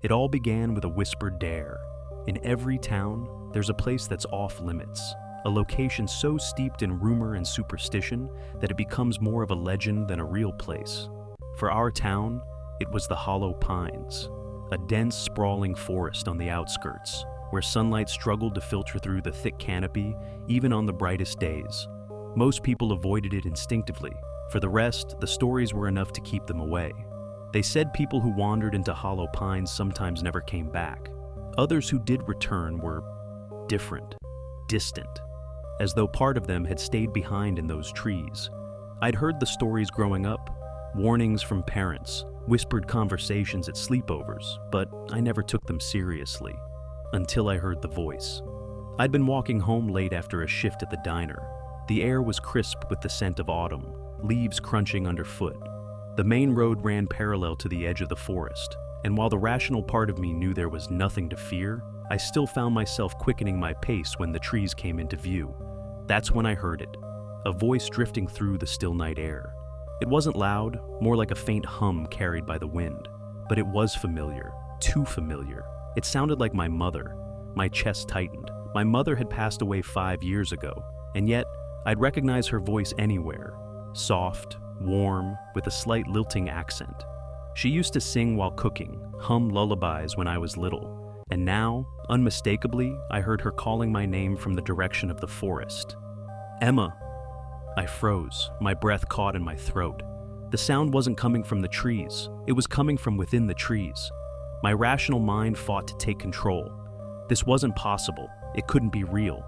It all began with a whispered dare. In every town, there's a place that's off limits, a location so steeped in rumor and superstition that it becomes more of a legend than a real place. For our town, it was the Hollow Pines, a dense, sprawling forest on the outskirts, where sunlight struggled to filter through the thick canopy even on the brightest days. Most people avoided it instinctively. For the rest, the stories were enough to keep them away. They said people who wandered into Hollow Pines sometimes never came back. Others who did return were different, distant, as though part of them had stayed behind in those trees. I'd heard the stories growing up, warnings from parents, whispered conversations at sleepovers, but I never took them seriously, until I heard the voice. I'd been walking home late after a shift at the diner. The air was crisp with the scent of autumn, leaves crunching underfoot. The main road ran parallel to the edge of the forest, and while the rational part of me knew there was nothing to fear, I still found myself quickening my pace when the trees came into view. That's when I heard it, a voice drifting through the still night air. It wasn't loud, more like a faint hum carried by the wind, but it was familiar, too familiar. It sounded like my mother. My chest tightened. My mother had passed away 5 years ago, and yet I'd recognize her voice anywhere. Soft, warm, with a slight lilting accent. She used to sing while cooking, hum lullabies when I was little, and now, unmistakably, I heard her calling my name from the direction of the forest. Emma! I froze, my breath caught in my throat. The sound wasn't coming from the trees, it was coming from within the trees. My rational mind fought to take control. This wasn't possible, it couldn't be real.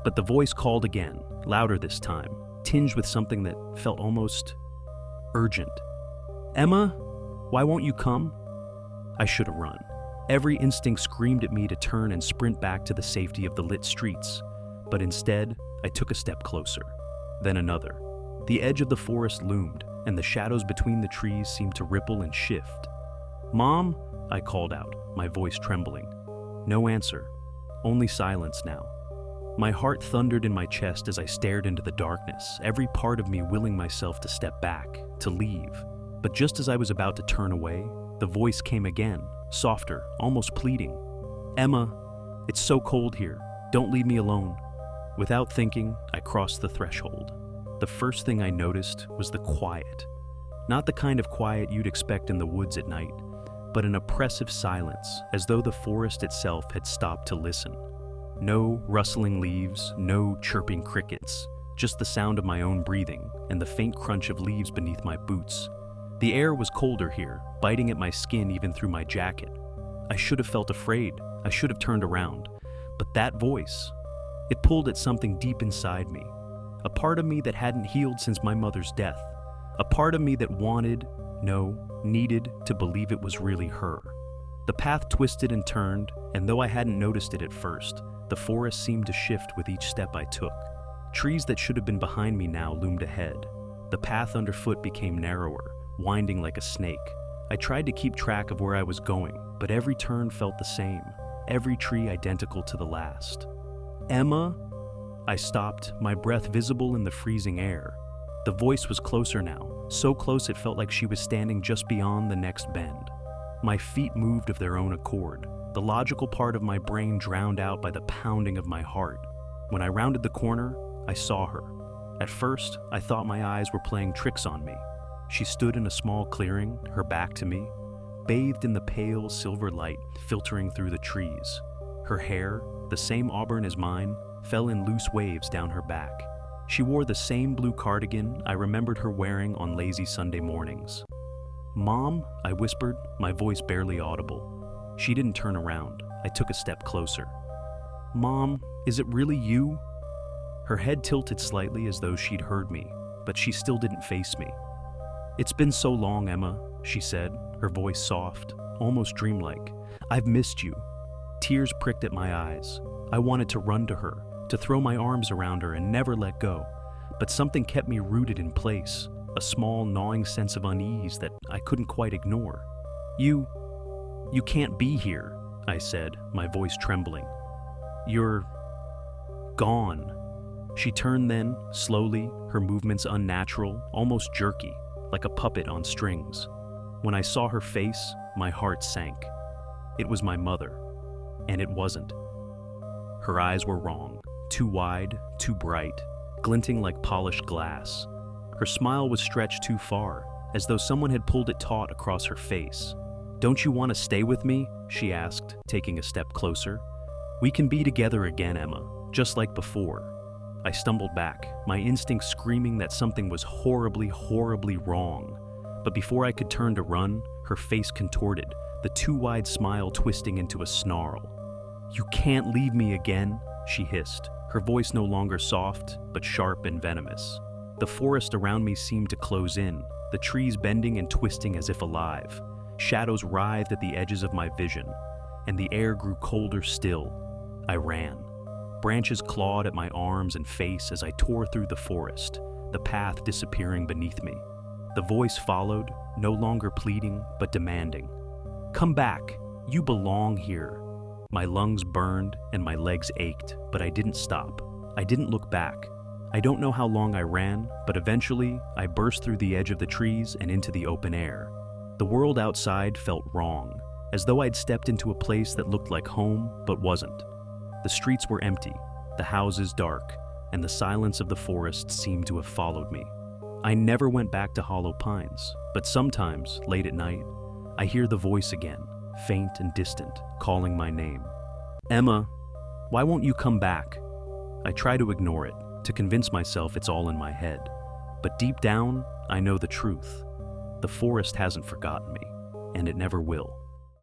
But the voice called again, louder this time, tinged with something that felt almost urgent. Emma, why won't you come? I should have run. Every instinct screamed at me to turn and sprint back to the safety of the lit streets. But instead, I took a step closer, then another. The edge of the forest loomed, and the shadows between the trees seemed to ripple and shift. Mom, I called out, my voice trembling. No answer, only silence now. My heart thundered in my chest as I stared into the darkness, every part of me willing myself to step back, to leave. But just as I was about to turn away, the voice came again, softer, almost pleading. Emma, it's so cold here. Don't leave me alone. Without thinking, I crossed the threshold. The first thing I noticed was the quiet. Not the kind of quiet you'd expect in the woods at night, but an oppressive silence, as though the forest itself had stopped to listen. No rustling leaves, no chirping crickets, just the sound of my own breathing and the faint crunch of leaves beneath my boots. The air was colder here, biting at my skin even through my jacket. I should have felt afraid, I should have turned around. But that voice, it pulled at something deep inside me. A part of me that hadn't healed since my mother's death. A part of me that wanted, no, needed to believe it was really her. The path twisted and turned, and though I hadn't noticed it at first, the forest seemed to shift with each step I took. Trees that should have been behind me now loomed ahead. The path underfoot became narrower, winding like a snake. I tried to keep track of where I was going, but every turn felt the same, every tree identical to the last. Emma? I stopped, my breath visible in the freezing air. The voice was closer now, so close it felt like she was standing just beyond the next bend. My feet moved of their own accord, the logical part of my brain drowned out by the pounding of my heart. When I rounded the corner, I saw her. At first, I thought my eyes were playing tricks on me. She stood in a small clearing, her back to me, bathed in the pale silver light filtering through the trees. Her hair, the same auburn as mine, fell in loose waves down her back. She wore the same blue cardigan I remembered her wearing on lazy Sunday mornings. Mom, I whispered, my voice barely audible. She didn't turn around. I took a step closer. Mom, is it really you? Her head tilted slightly as though she'd heard me, but she still didn't face me. It's been so long, Emma, she said, her voice soft, almost dreamlike. I've missed you. Tears pricked at my eyes. I wanted to run to her, to throw my arms around her and never let go, but something kept me rooted in place, a small gnawing sense of unease that I couldn't quite ignore. You can't be here, I said, my voice trembling. You're gone. She turned then, slowly, her movements unnatural, almost jerky, like a puppet on strings. When I saw her face, my heart sank. It was my mother. And it wasn't. Her eyes were wrong, too wide, too bright, glinting like polished glass. Her smile was stretched too far, as though someone had pulled it taut across her face. "Don't you want to stay with me?" she asked, taking a step closer. "We can be together again, Emma, just like before." I stumbled back, my instinct screaming that something was horribly, horribly wrong. But before I could turn to run, her face contorted, the too wide smile twisting into a snarl. "You can't leave me again," she hissed, her voice no longer soft, but sharp and venomous. The forest around me seemed to close in, the trees bending and twisting as if alive. Shadows writhed at the edges of my vision, and the air grew colder still. I ran. Branches clawed at my arms and face as I tore through the forest, the path disappearing beneath me. The voice followed, no longer pleading, but demanding. "Come back! You belong here!" My lungs burned and my legs ached, but I didn't stop. I didn't look back. I don't know how long I ran, but eventually I burst through the edge of the trees and into the open air. The world outside felt wrong, as though I'd stepped into a place that looked like home, but wasn't. The streets were empty, the houses dark, and the silence of the forest seemed to have followed me. I never went back to Hollow Pines, but sometimes, late at night, I hear the voice again, faint and distant, calling my name. "Emma, why won't you come back?" I try to ignore it, to convince myself it's all in my head. But deep down, I know the truth. The forest hasn't forgotten me, and it never will.